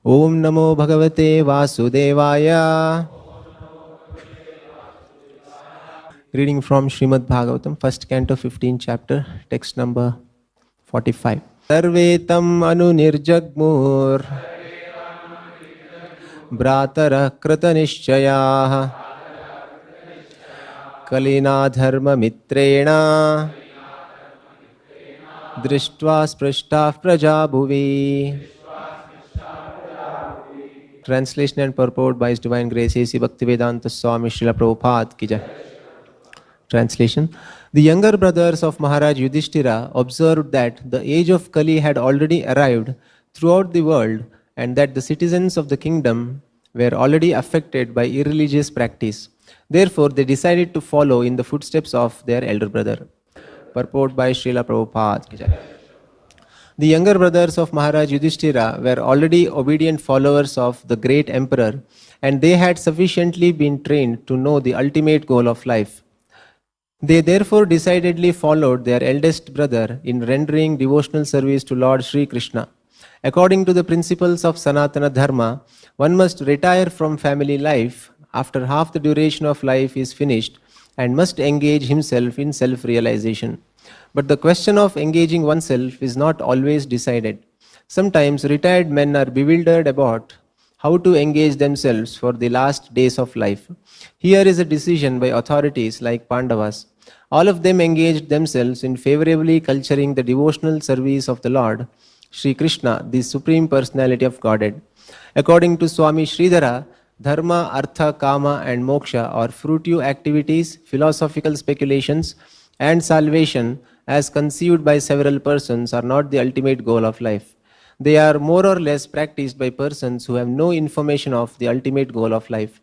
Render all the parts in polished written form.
Om Namo Bhagavate Vasudevaya. Reading from Srimad Bhagavatam, first canto, 15th chapter, text number 45. Sarvetam anu nirjagmur Bhratara krata nishchayah Kalina dharma mitrena Drishtva sprishtav praja bhuvi. Translation and purport by His Divine Grace A.C. Bhaktivedanta Swami Srila Prabhupada ki jai. Translation. The younger brothers of Maharaj Yudhishthira observed that the age of Kali had already arrived throughout the world and that the citizens of the kingdom were already affected by irreligious practice. Therefore, they decided to follow in the footsteps of their elder brother. Purport by Srila Prabhupada ki jai. The younger brothers of Maharaj Yudhishthira were already obedient followers of the great emperor, and they had sufficiently been trained to know the ultimate goal of life. They therefore decidedly followed their eldest brother in rendering devotional service to Lord Sri Krishna. According to the principles of Sanatana Dharma, one must retire from family life after half the duration of life is finished and must engage himself in self-realization. But the question of engaging oneself is not always decided. Sometimes retired men are bewildered about how to engage themselves for the last days of life. Here is a decision by authorities like Pandavas. All of them engaged themselves in favorably culturing the devotional service of the Lord, Sri Krishna, the Supreme Personality of Godhead. According to Swami Sridhara, Dharma, Artha, Kama and Moksha or fruitive activities, philosophical speculations and salvation as conceived by several persons are not the ultimate goal of life. They are more or less practiced by persons who have no information of the ultimate goal of life.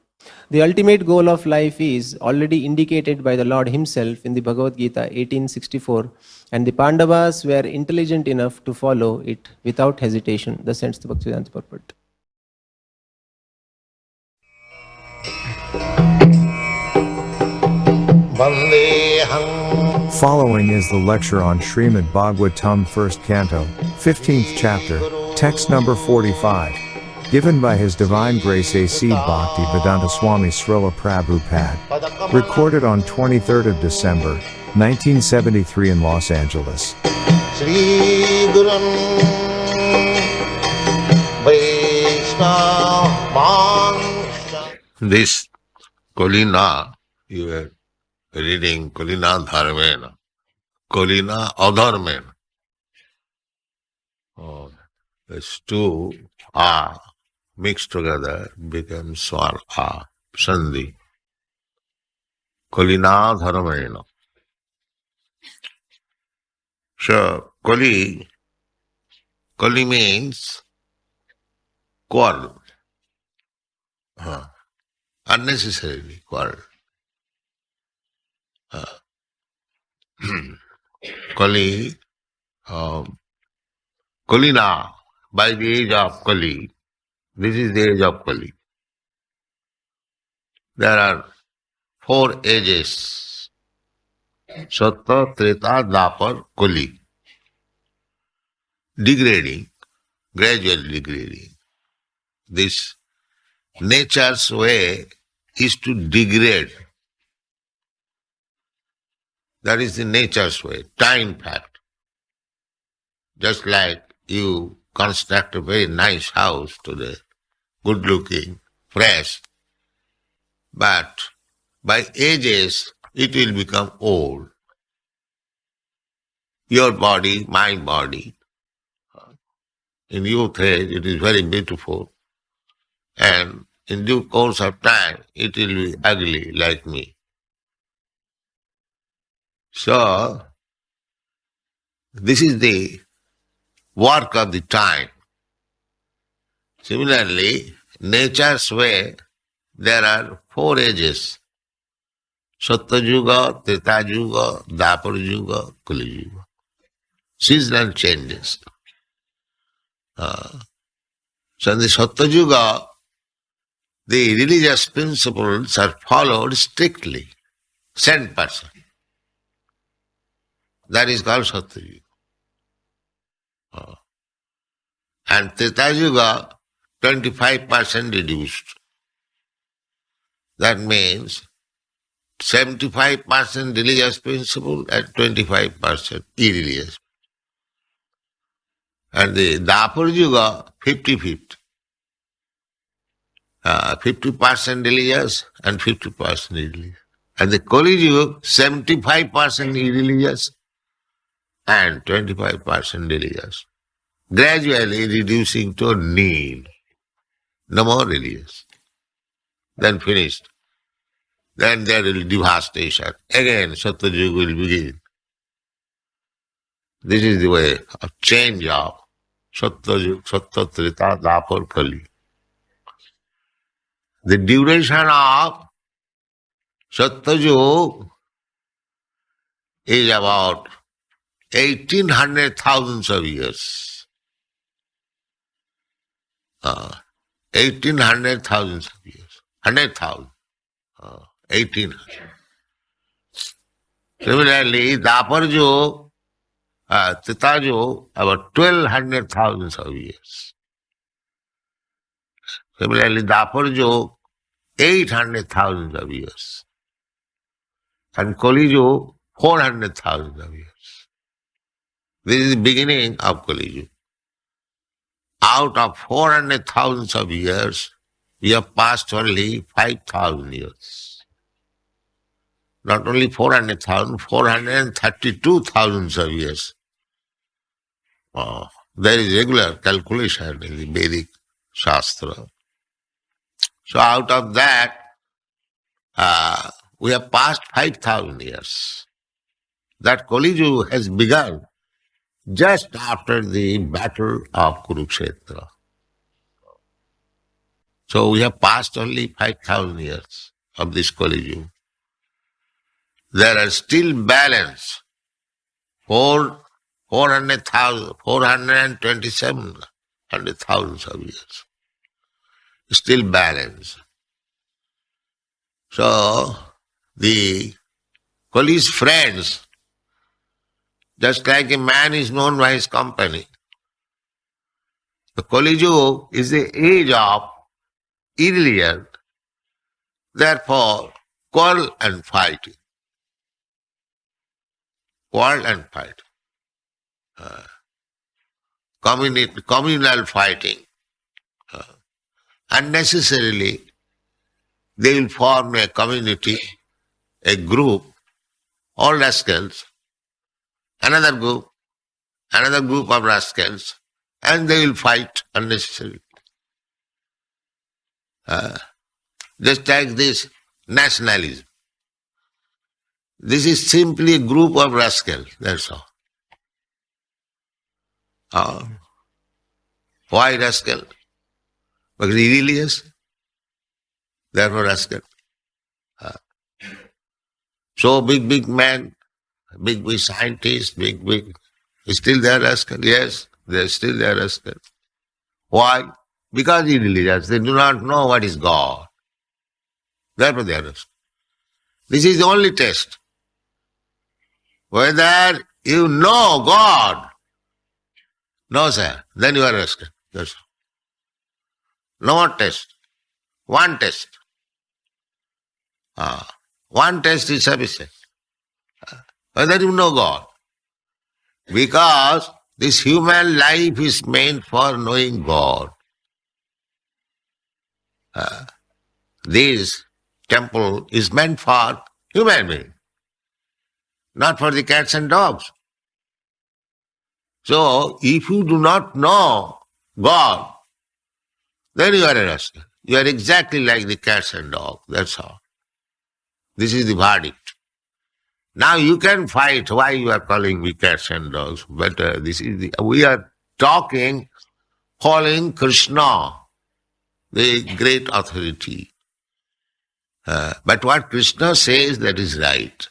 The ultimate goal of life is already indicated by the Lord Himself in the Bhagavad Gita 1864, and the Pandavas were intelligent enough to follow it without hesitation. Thus ends the Bhaktivedanta purport. Following is the lecture on Srimad Bhagavatam, 1st Canto, 15th Chapter, text number 45, given by His Divine Grace A.C. Bhaktivedanta Swami Srila Prabhupada, recorded on 23rd of December, 1973 in Los Angeles. This Kolina, you were reading Kolina Dharmena, Kolina Adharmena. Oh, these two are mixed together, become Swar A, Sandhi. Kolina Dharmena. So, Kali means quarrel. Unnecessarily quarrel. Kali, Kalina, by the age of Kali, this is the age of Kali. There are 4 ages: Sattva, Treta, Dwapar, Kali. Degrading, gradually degrading. This nature's way is to degrade. That is the nature's way, time fact. Just like you construct a very nice house today, good looking, fresh, but by ages it will become old. Your body, my body, in youth age it is very beautiful, and in due course of time it will be ugly like me. So, this is the work of the time. Similarly, nature's way, there are 4 ages: Sattva Yuga, Treta Yuga, Dwapar Yuga, Kali Yuga. Seasonal changes. So in the Sattva Yuga, the religious principles are followed strictly, 100%. That is called Sattva Yuga. And Treta Yuga, 25% reduced. That means 75% religious principle and 25% irreligious. And the Dapur Yuga, 50-50. 50% religious and 50% irreligious. And the Kali Yuga, 75% irreligious and 25% religious. Gradually reducing to nil. No more religious. Then finished. Then there will be devastation. Again, Satyayuga will begin. This is the way of change of Satyayuga, Satyatrita, Dapur, Kali. The duration of Satyayuga is about 1800 thousands of years. 1800 thousands of years. 100,000. 1800. Similarly, Dapur Yuga, Treta Yuga, about 1200 thousands of years. Similarly, Dapur Yuga, 800,000 of years. And Kali Yuga, 400,000 of years. This is the beginning of Kali Yuga. Out of 400,000 of years, we have passed only 5,000 years. Not only 400,000, 432,000 of years. There is regular calculation in the Vedic Shastra. So out of that, we have passed 5,000 years. That Kali Yuga has begun just after the battle of Kurukshetra. So we have passed only 5,000 years of this Kali Yuga. There are still balance 427,000 of years. Still balance. So the Kali's friends, just like a man is known by his company, the Kali Yuga is the age of irreligion, therefore quarrel and fighting. Quarrel and fight. Communal fighting. Unnecessarily, they will form a community, a group, all rascals, another group of rascals, and they will fight unnecessarily. Just like this nationalism. This is simply a group of rascals, that's all. Why rascal? Because irreligious, therefore rascal. So big man, big scientists, still they are rascal. Yes, they are still there rascal. Why? Because irreligious, they do not know what is God. Therefore they are rascal. This is the only test. Whether you know God, no sir, then you are rascal. That's all. No more test. One test. One test is sufficient. Whether you know God. Because this human life is meant for knowing God. This temple is meant for human beings, not for the cats and dogs. So, if you do not know God, then you are a rascal. You are exactly like the cats and dogs, that's all. This is the verdict. Now you can fight why you are calling me cats and dogs, but we are talking, following Krishna, the great authority. But what Krishna says, that is right.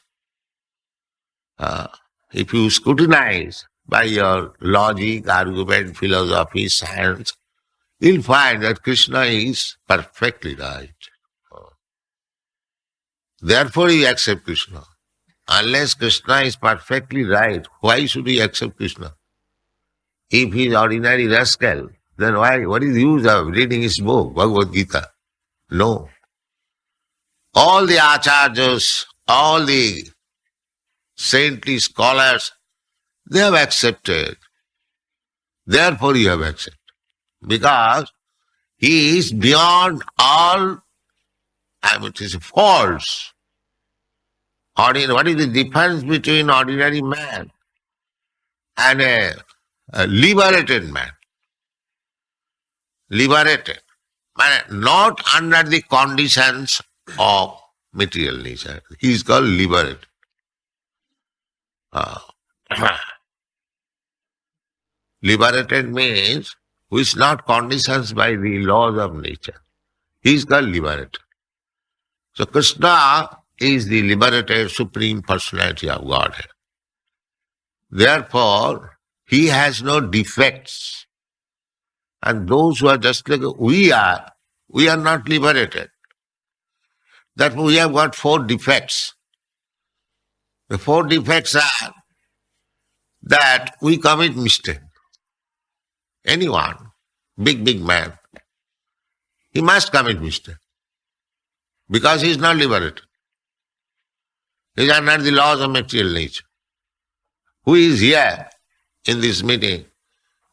If you scrutinize by your logic, argument, philosophy, science, you'll find that Krishna is perfectly right. Therefore you accept Krishna. Unless Krishna is perfectly right, why should we accept Krishna? If he is ordinary rascal, then why? What is the use of reading his book, Bhagavad Gita? No. All the acharyas, all the saintly scholars, they have accepted. Therefore you have accepted. Because he is beyond all, it is false. What is the difference between ordinary man and a liberated man? Liberated. Not under the conditions of material nature. He is called liberated. Liberated means who is not conditioned by the laws of nature. He is called liberated. So Krishna is the liberated Supreme Personality of Godhead. Therefore, he has no defects. And those who are just like we are not liberated. Therefore, we have got 4 defects. The 4 defects are that we commit mistake. Anyone, big man, he must commit mistake. Because he is not liberated. These are not the laws of material nature. Who is here in this meeting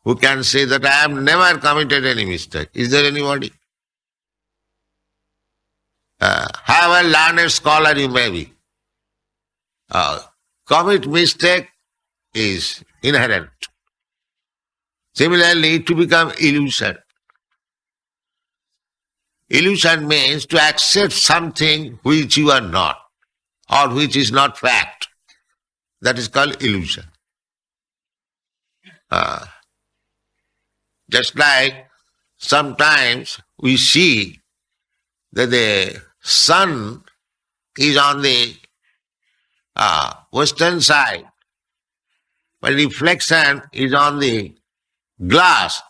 who can say that I have never committed any mistake? Is there anybody? However learned scholar you may be, commit mistake is inherent. Similarly, to become illusion. Illusion means to accept something which you are not, or which is not fact. That is called illusion. Just like sometimes we see that the sun is on the western side, but reflection is on the glass,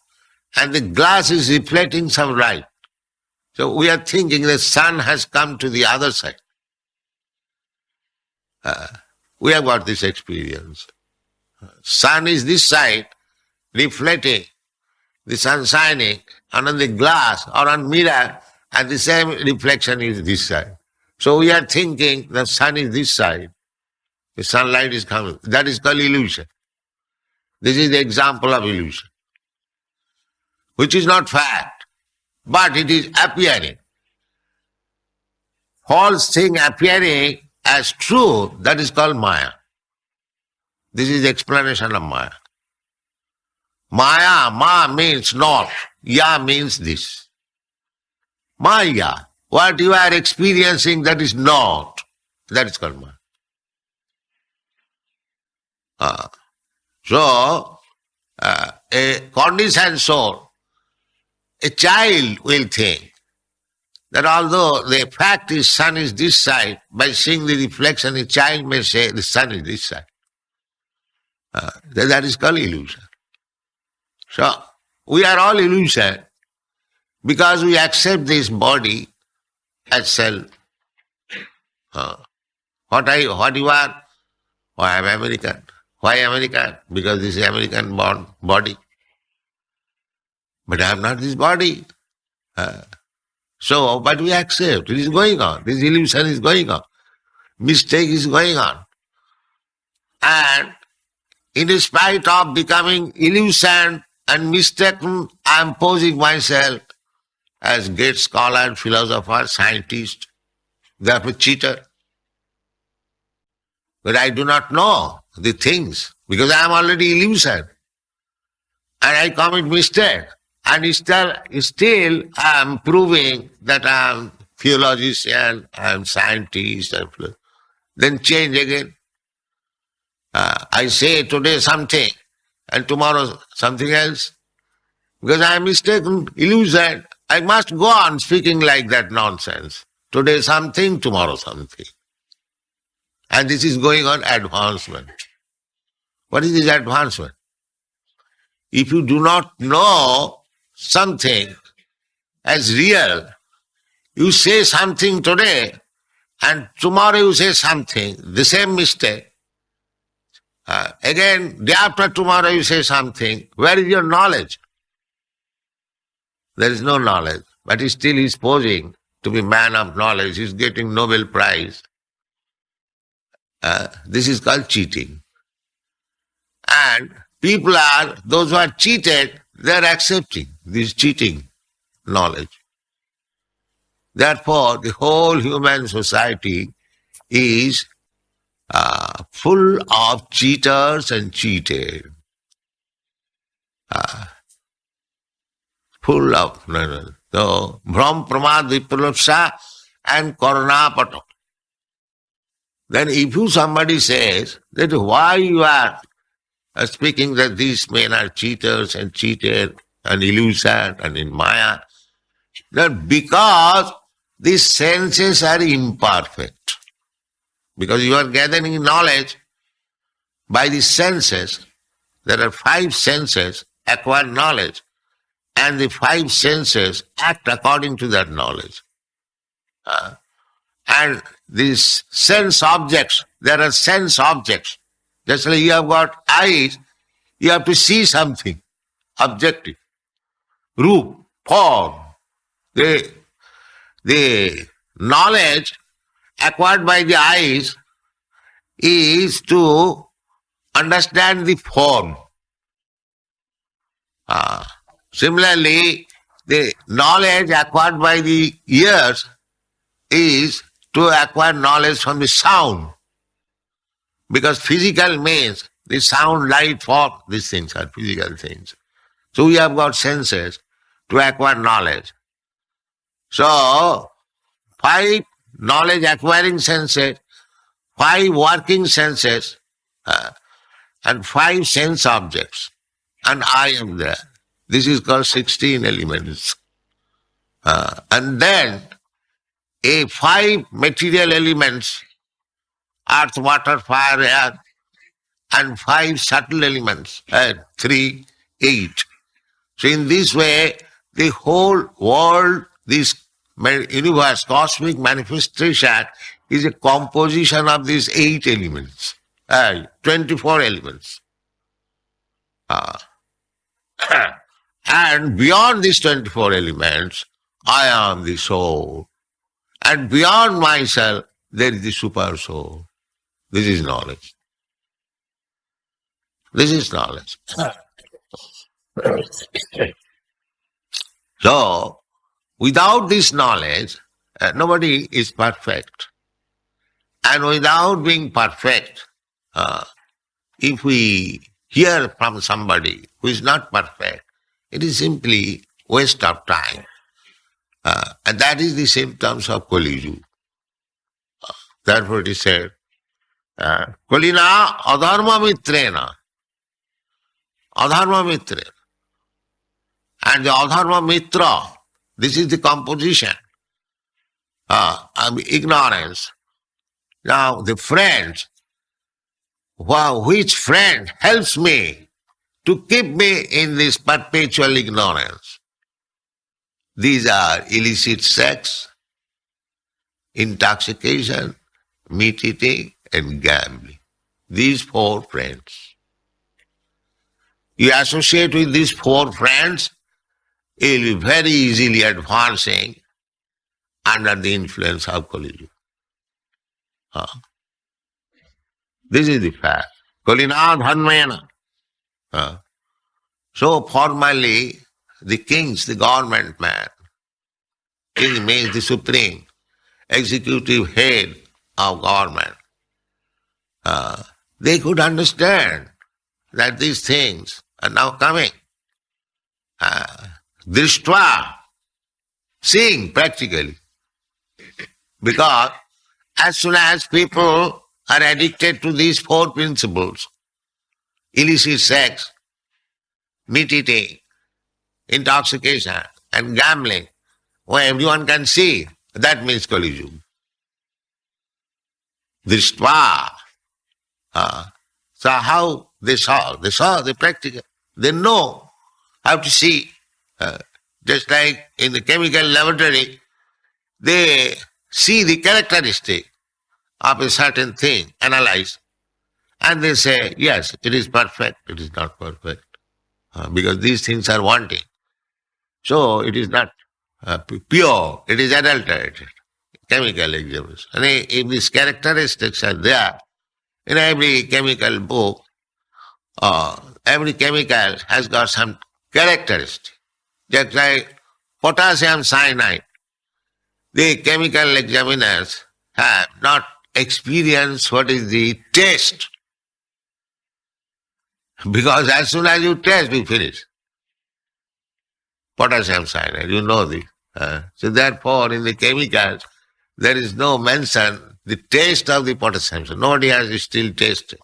and the glass is reflecting some light. So we are thinking the sun has come to the other side. We have got this experience. Sun is this side, reflecting, the sun shining, and on the glass or on mirror, and the same reflection is this side. So we are thinking the sun is this side, the sunlight is coming. That is called illusion. This is the example of illusion, which is not fact, but it is appearing. False thing appearing as true, that is called Maya. This is the explanation of Maya. Maya, Ma means not, Ya means this. Maya, what you are experiencing that is not, that is called Maya. So, a conditioned soul, a child will think that although the fact is sun is this side, by seeing the reflection, a child may say the sun is this side. That is called illusion. So, we are all illusion because we accept this body as self. What you are? Oh, I am American. Why American? Because this is American born body. But I am not this body. So, but we accept. It is going on. This illusion is going on. Mistake is going on. And in spite of becoming illusion and mistaken, I am posing myself as great scholar, philosopher, scientist, therefore cheater. But I do not know the things because I am already illusion. And I commit mistake. And still I am proving that I am theologian, I am scientist. Then change again. I say today something and tomorrow something else. Because I am mistaken, illusion. I must go on speaking like that nonsense. Today something, tomorrow something. And this is going on advancement. What is this advancement? If you do not know something as real, you say something today and tomorrow you say something, the same mistake. Again, day after tomorrow you say something. Where is your knowledge? There is no knowledge, but he still is posing to be man of knowledge. He is getting Nobel Prize. This is called cheating. And those who are cheated, they are accepting this cheating knowledge. Therefore, the whole human society is full of cheaters and cheated. Full of so Brahm Pramad Vipralapsa and Karunapata. Then if somebody says that why you are speaking that these men are cheaters and cheated and illusion and in Maya, that because these senses are imperfect. Because you are gathering knowledge by the senses. There are 5 senses acquire knowledge, and the 5 senses act according to that knowledge. And these sense objects, there are sense objects. Just like you have got eyes, you have to see something objective. Roop, form. The knowledge acquired by the eyes is to understand the form. Similarly, the knowledge acquired by the ears is to acquire knowledge from the sound. Because physical means the sound, light, form, these things are physical things. So we have got senses to acquire knowledge. So, 5 knowledge acquiring senses, 5 working senses, and 5 sense objects. And I am there. This is called 16 elements. And then, 5 material elements, earth, water, fire, air, and 5 subtle elements, 3, 8. So in this way, the whole world, this universe, cosmic manifestation is a composition of these 8 elements, 24 elements. And beyond these 24 elements, I am the soul. And beyond myself, there is the super soul. This is knowledge. This is knowledge. So, without this knowledge, nobody is perfect. And without being perfect, if we hear from somebody who is not perfect, it is simply waste of time. And that is the symptoms of Kali Yuga. Therefore it is said, Kalina adharma mitrena. Adharma mitrena. And the adharma mitra, this is the composition. Ignorance. Now the friends, which friend helps me to keep me in this perpetual ignorance? These are illicit sex, intoxication, meat eating, and gambling. These 4 friends. You associate with these 4 friends, you will be very easily advancing under the influence of Kali Yuga. This is the fact. Kalina dhanmena. So formally, the kings, the government man, king means the supreme executive head of government, they could understand that these things are now coming. Drishtva, seeing practically. Because as soon as people are addicted to these 4 principles, illicit sex, meat eating, intoxication, and gambling, where everyone can see, that means Kali Yuga. Drishtva. So how they saw? They practical. They know how to see. Just like in the chemical laboratory, they see the characteristic of a certain thing, analyze, and they say, yes, it is perfect, it is not perfect. Because these things are wanting. So it is not pure, it is adulterated. Chemical examination. And if these characteristics are there, in every chemical book, every chemical has got some characteristic. Just like potassium cyanide, the chemical examiners have not experienced what is the taste. Because as soon as you taste, you finish. Potassium cyanide, you know this. So therefore, in the chemicals, there is no mention the taste of the potassium cyanide. Nobody has still tasted.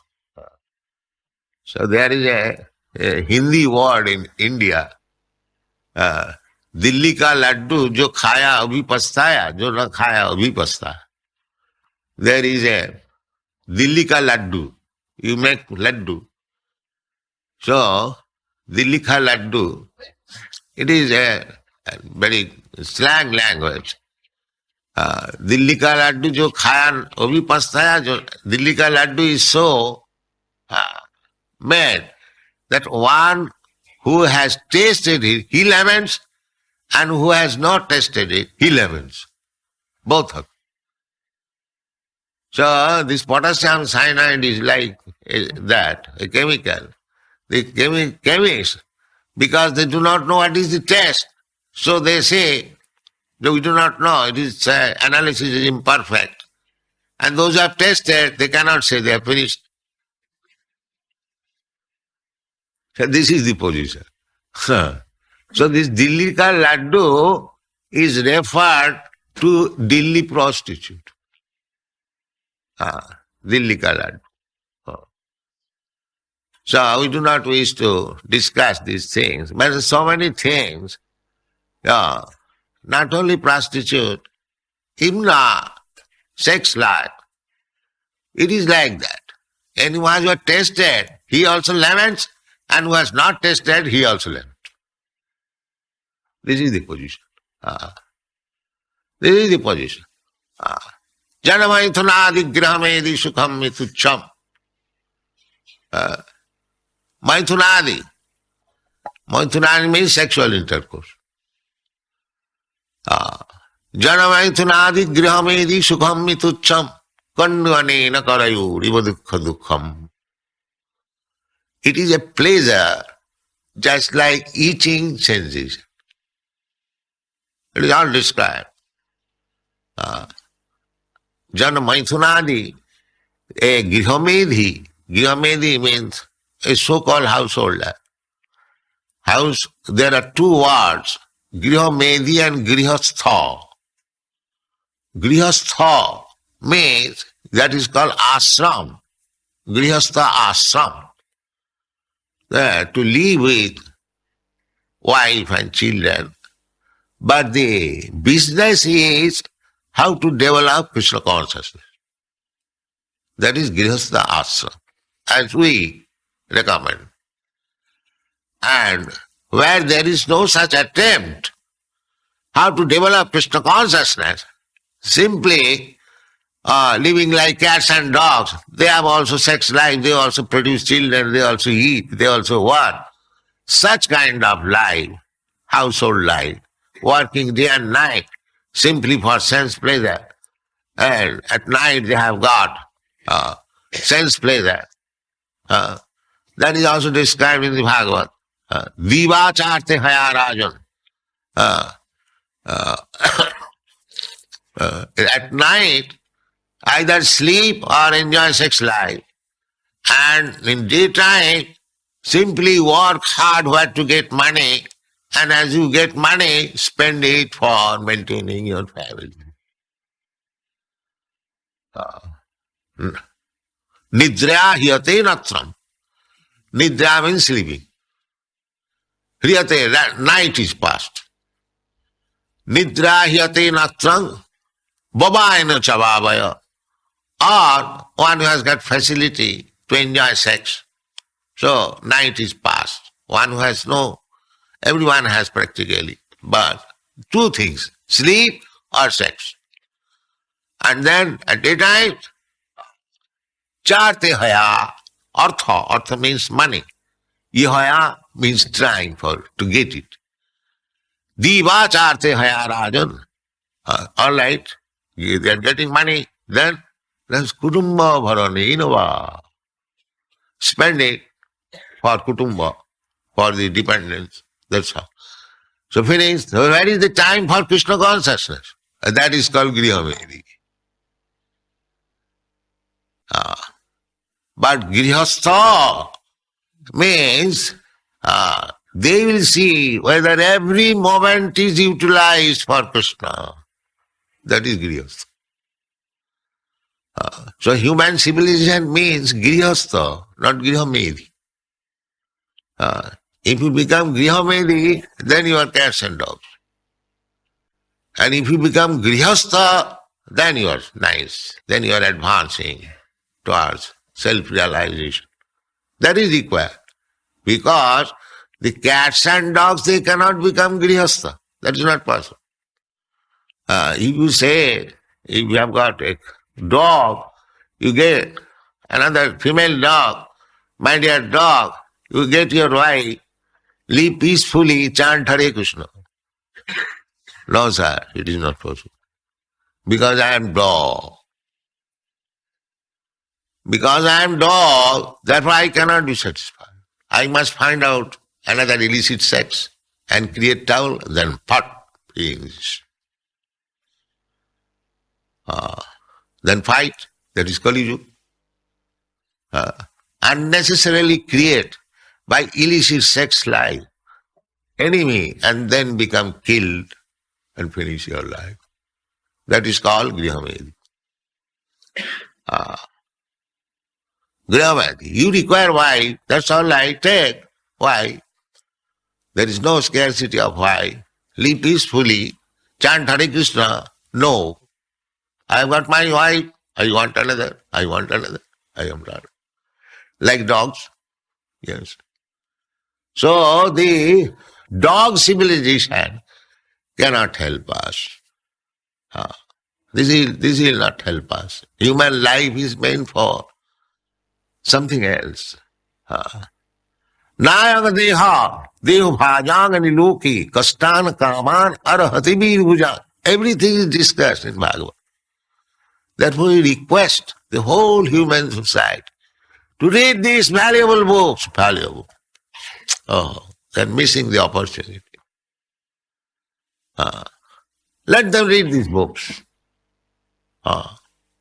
So there is a Hindi word in India, Delhi का लड्डू जो खाया अभी पछताया, जो न खाया अभी पछताया. There is a Delhi का Laddu. You make laddu. So, Delhi का Laddu, it is a very slang language. Delhi का लड्डू जो खाया अभी पछताया, जो दिल्ली का Laddu is so made that one who has tasted it, he laments, and who has not tasted it, he laments. Both of them. So this potassium cyanide is like that, a chemical. The chemists, because they do not know what is the taste, so they say, that we do not know, it is analysis is imperfect. And those who have tasted, they cannot say they have finished. So this is the position. So this Dilli ka laddu is referred to Delhi prostitute. Dilli ka laddu. So we do not wish to discuss these things, but there are so many things. Not only prostitute, even sex life. It is like that. Anyone who has tasted, he also laments, and who has not tasted, he also laments. This is the position. This is the position. Janamaithunadi grahamedi sukham mitucham. Maithunadi. Maithunadi means sexual intercourse. Janamaithunadi grahamedi sukham mitucham. Kanduanena karayu rivadukha dukham. It is a pleasure just like eating sensation. It is all described. Jana Maithunadi, a Grihamedhi. Grihamedhi means a so-called householder. There are two words, Grihamedhi and Grihastha. Grihastha means that is called ashram. Grihastha ashram. To live with wife and children. But the business is how to develop Krishna consciousness. That is Grihastha Ashram, as we recommend. And where there is no such attempt, how to develop Krishna consciousness, simply living like cats and dogs, they have also sex life, they also produce children, they also eat, they also work. Such kind of life, household life, working day and night, simply for sense pleasure. And at night they have got sense pleasure. That is also described in the Bhagavad. Divacharte haya rajan. At night, either sleep or enjoy sex life. And in daytime, simply work hard where to get money, and as you get money, spend it for maintaining your family. Nidra hyate natram. Nidra means sleeping. Hyate, that night is past. Nidra hyate natram. Babaina chavavaya. Or one who has got facility to enjoy sex. So night is past. One who has no, everyone has practically, but two things, sleep or sex. And then at daytime, charte haya, artha means money. Yihaya means trying to get it. Divacharte haya rajan. All right, they are getting money. Then there's kutumba bharani inava. Spend it for kutumba, for the dependents. That's how. So finished. So where is the time for Krishna consciousness? That is called Grihamedi. But Grihastha means they will see whether every moment is utilized for Krishna. That is Grihastha. So human civilization means Grihastha, not Grihamedi. If you become Grihamedi, then you are cats and dogs. And if you become Grihastha, then you are nice. Then you are advancing towards self-realization. That is required. Because the cats and dogs, they cannot become Grihastha. That is not possible. If you say, if you have got a dog, you get another female dog, my dear dog, you get your wife, live peacefully, chant Hare Krishna. No, sir, it is not possible. Because I am dog. Because I am dog, therefore I cannot be satisfied. I must find out another illicit sex and create trouble, then pot is. Then fight, that is Kali Yuga. Unnecessarily create by illicit sex life enemy and then become killed and finish your life. That is called Grihamedi. Grihamedi. You require wife, that's all I take. Why? There is no scarcity of why. Live peacefully, chant Hare Krishna. No. I have got my wife, I want another, I want another, I am not. Like dogs. Yes. So the dog civilization cannot help us. This will not help us. Human life is meant for something else. Nayang deha, dehu bhajang aniloki, kastan kaman arahati bhujan. Everything is discussed in Bhagavatam. Therefore we request the whole human society to read these valuable books. Valuable. Oh, they are missing the opportunity. Let them read these books.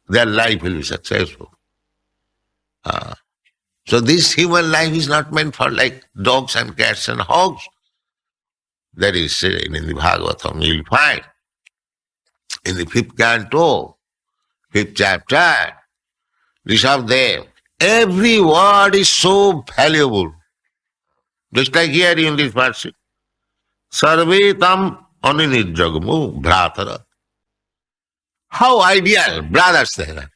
Their life will be successful. So this human life is not meant for like dogs and cats and hogs. That is said in the Bhagavatam. You will find in the 5th canto, 5th chapter, Rishabdev, every word is so valuable. Just like here in this verse, Sarvetam aninirjagamu bhratara. How ideal brothers they are.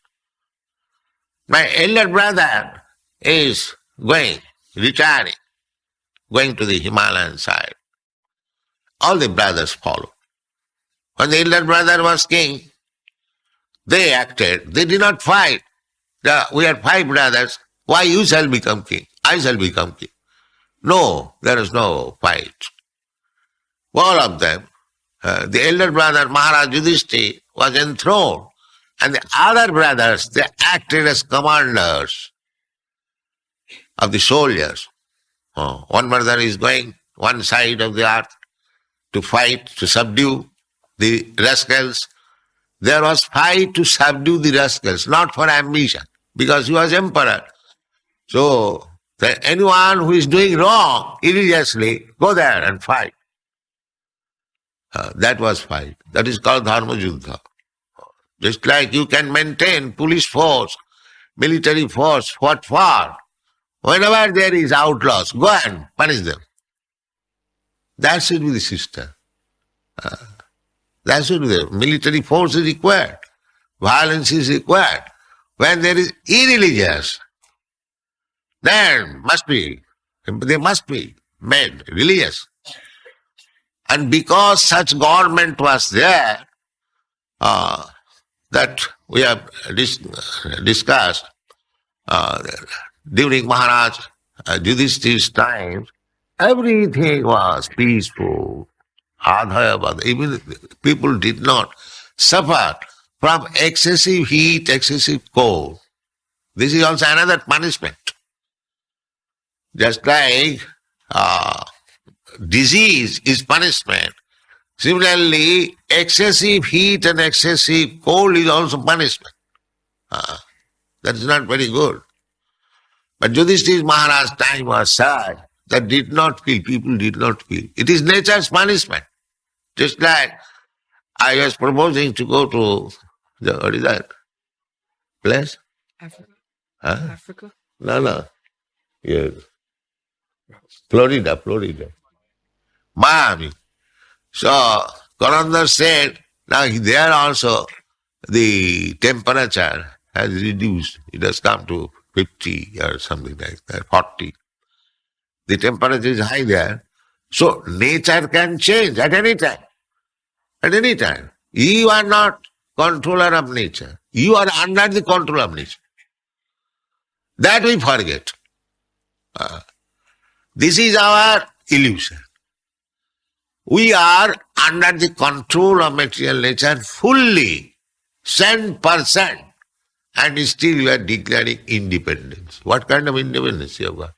My elder brother is retiring, going to the Himalayan side. All the brothers follow. When the elder brother was king, they acted. They did not fight. We are 5 brothers. Why you shall become king? I shall become king. No, there is no fight. All of them, the elder brother Maharaj Yudhishthira was enthroned, and the other brothers, they acted as commanders of the soldiers. One brother is going one side of the earth to fight, to subdue the rascals. There was fight to subdue the rascals, not for ambition, because he was emperor. So, anyone who is doing wrong, immediately go there and fight. That was fight. That is called Dharma Yuddha. Just like you can maintain police force, military force, what for? Whenever there is outlaws, go and punish them. That should be the system. That should be the military force is required. Violence is required. When there is irreligious, then they must be made religious. And because such government was there, that we have discussed during Maharaj Yudhishthira's time, everything was peaceful. Adhaya Bada. Even people did not suffer from excessive heat, excessive cold. This is also another punishment. Just like disease is punishment, similarly, excessive heat and excessive cold is also punishment. That is not very good. But Yudhishthira Maharaj's time was such that people did not feel. It is nature's punishment. Just like I was proposing to go to what is that place? Africa. Huh? Africa. No. Yes. Florida. Miami. So, Karandar said, now there also the temperature has reduced. It has come to 50 or something like that, 40. The temperature is high there. So, nature can change at any time. At any time. You are not controller of nature. You are under the control of nature. That we forget. This is our illusion. We are under the control of material nature fully, 100%, and still we are declaring independence. What kind of independence you have got?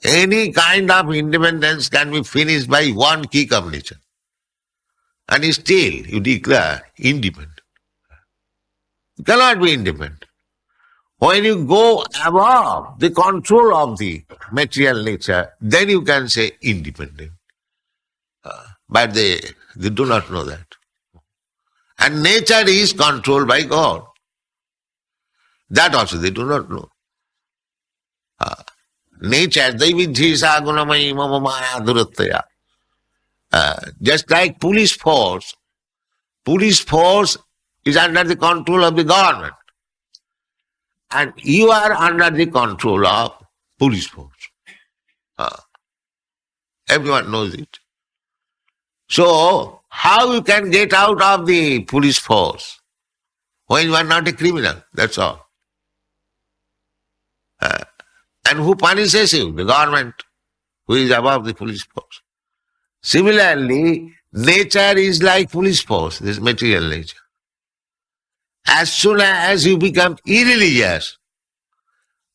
Any kind of independence can be finished by one kick of nature. And still you declare independent. You cannot be independent. When you go above the control of the material nature, then you can say independent. But they do not know that. And nature is controlled by God. That also they do not know. Nature, daividhisa gunamayi mama maya durattaya. Just like police force is under the control of the government. And you are under the control of police force. Everyone knows it. So, how you can get out of the police force when you are not a criminal? That's all. And who punishes you? The government, who is above the police force. Similarly, nature is like police force, this material nature. As soon as you become irreligious,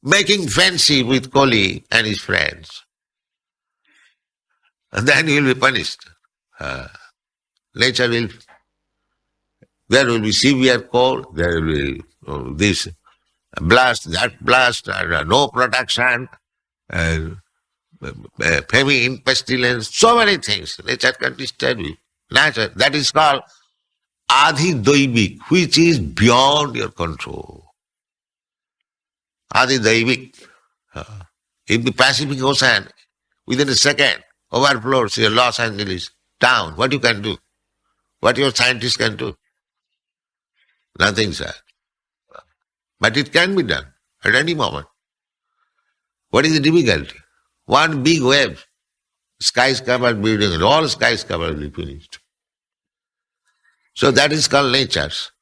making friendship with colleague and his friends, and then you will be punished. Nature will, there will be severe cold, there will be this blast, that blast, and no protection, famine, pestilence, so many things. Nature can disturb you. Nature, that is called Adi Daivik, which is beyond your control. Adi Daivik. If the Pacific Ocean, within a second, overflows your Los Angeles town, what you can do? What your scientists can do? Nothing, sir. But it can be done at any moment. What is the difficulty? One big wave, skyscraper building, all skyscraper will be finished. So that is called nature's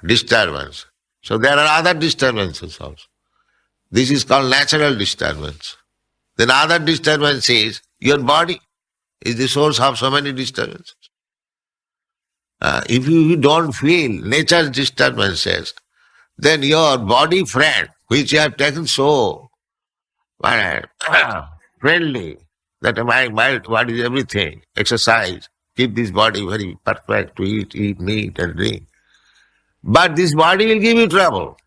disturbance. So there are other disturbances also. This is called natural disturbance. Then other disturbance is your body is the source of so many disturbances. If you don't feel nature's disturbances, then your body friend, which you have taken so friendly, that my body is everything, exercise, keep this body very perfect to eat meat and drink. But this body will give you trouble.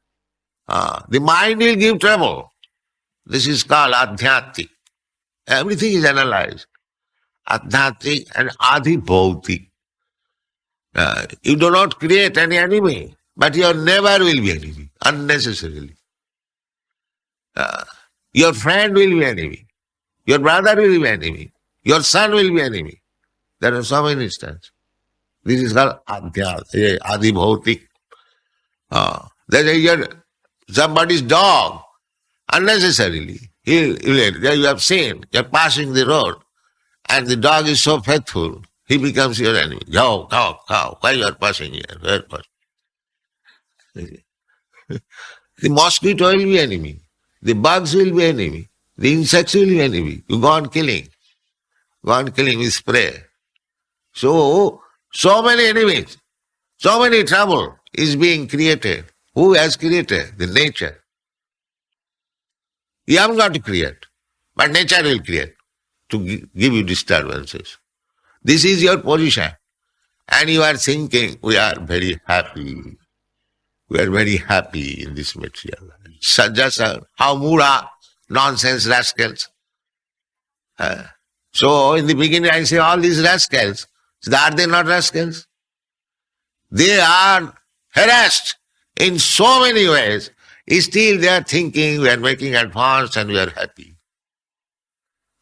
The mind will give trouble. This is called adhyattik. Everything is analyzed. Adhyattik and adhibhautik. You do not create any enemy, but your neighbor will be enemy, unnecessarily. Your friend will be enemy. Your brother will be enemy. Your son will be enemy. There are so many instances. This is called adhibhautik. There is somebody's dog, unnecessarily. You have seen, you are passing the road, and the dog is so faithful, he becomes your enemy. Go, why you are passing here? Where passing? The mosquito will be enemy. The bugs will be enemy. The insects will be enemy. You go on killing. go on killing with spray. So many enemies, so many trouble is being created. Who has created? The nature. You haven't got to create, but nature will create to give you disturbances. This is your position. And you are thinking, we are very happy. We are very happy in this material life. Just how mura, nonsense rascals. So in the beginning I say all these rascals, are they not rascals? They are harassed in so many ways. Still they are thinking we are making advance and we are happy.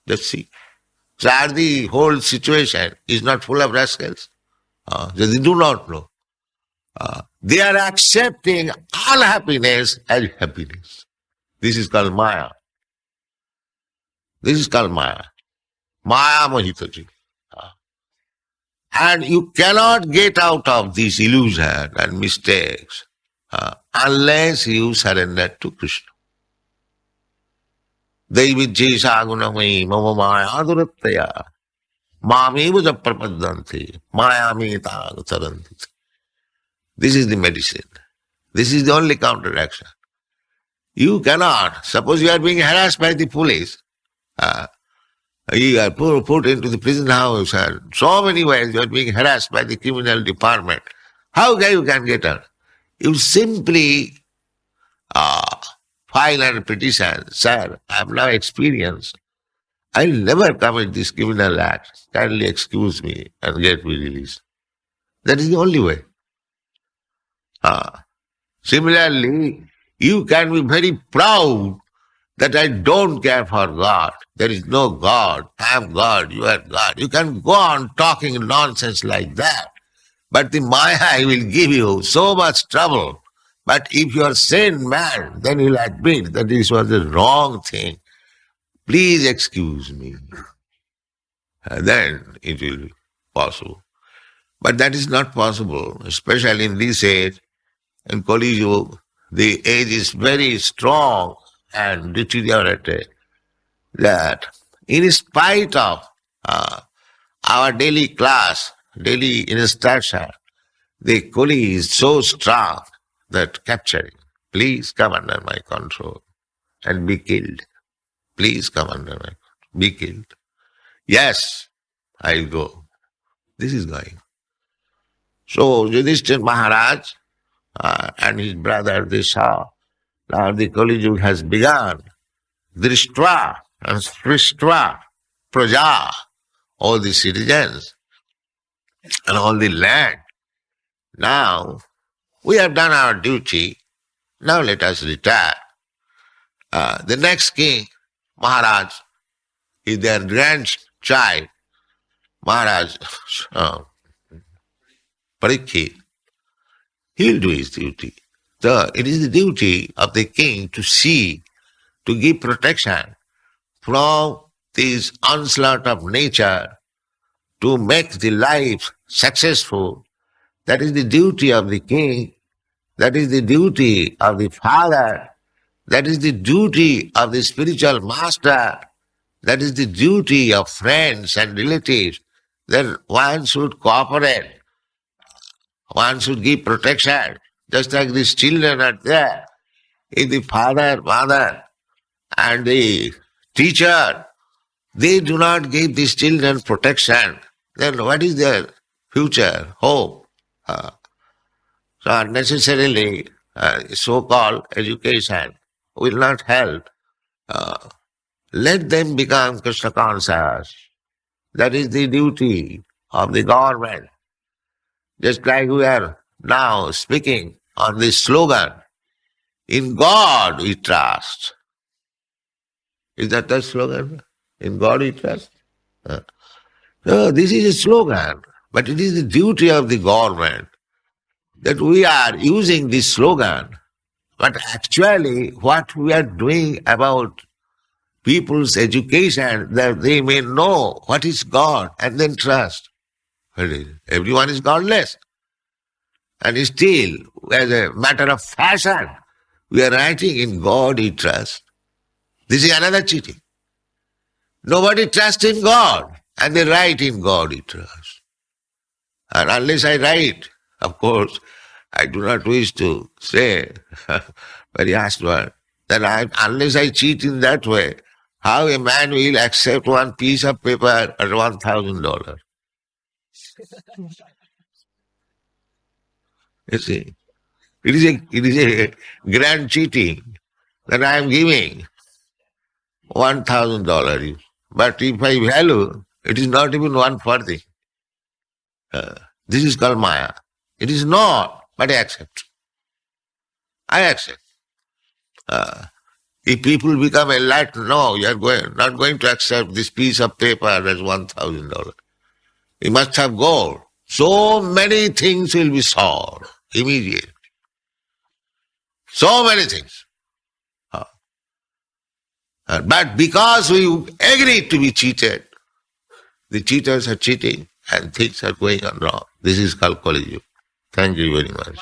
Just see. So the whole situation is not full of rascals. They do not know. They are accepting unhappiness as happiness. This is called Maya. This is called Maya. Maya Mohitaji. And you cannot get out of this illusion and mistakes unless you surrender to Krishna. Daividjesha gunamai mama maya adurattaya mamevaja prapadanti mayameta saranti. This is the medicine. This is the only counteraction. You cannot, suppose you are being harassed by the police, you are put into the prison house and so many ways you are being harassed by the criminal department. How can you get out? You simply file a petition, sir, I have now experienced, I will never commit this criminal act. Kindly excuse me and get me released. That is the only way. Similarly, you can be very proud that I don't care for God. There is no God. I am God. You are God. You can go on talking nonsense like that. But the Maya will give you so much trouble. But if you are sane man, then you will admit that this was the wrong thing. Please excuse me. And then it will be possible. But that is not possible, especially in this age. In Kali Yuga, the age is very strong and deteriorated, that in spite of our daily class, daily instruction, the Kali is so strong that capturing, please come under my control and be killed. Please come under my control, be killed. Yes, I'll go. This is going. So Yudhishthira Maharaj and his brother, they saw now the Kali Yuga has begun. Drishtva and Srishtva, Praja, all the citizens and all the land. Now we have done our duty. Now let us retire. The next king, Maharaj, is their grandchild, Maharaj Parikshit. He will do his duty. So it is the duty of the king to see, to give protection from this onslaught of nature, to make the life successful. That is the duty of the king. That is the duty of the father. That is the duty of the spiritual master. That is the duty of friends and relatives. That one should cooperate. One should give protection. Just like these children are there. If the father, mother and the teacher, they do not give these children protection, then what is their future, hope? So unnecessarily, so-called education will not help. Let them become Krishna conscious. That is the duty of the government. Just like we are now speaking on this slogan, in God we trust. Is that the slogan? In God we trust? No, this is a slogan, but it is the duty of the government that we are using this slogan. But actually what we are doing about people's education, that they may know what is God and then trust. Everyone is godless. And still, as a matter of fashion, we are writing in God we trust. This is another cheating. Nobody trusts in God. And they write, in God we trust. And unless I write, of course, I do not wish to say very harsh word, that unless I cheat in that way, how a man will accept one piece of paper at $1,000? You see, it is a grand cheating that I am giving $1,000. But if I value, it is not even one farthing. This is called Maya. It is not, but I accept. I accept. If people become enlightened, no, you are not going to accept this piece of paper as $1,000. You must have gold. So many things will be solved immediately. So many things. But because we agree to be cheated, the cheaters are cheating and things are going on wrong. This is called Kali Yuga. Thank you very much.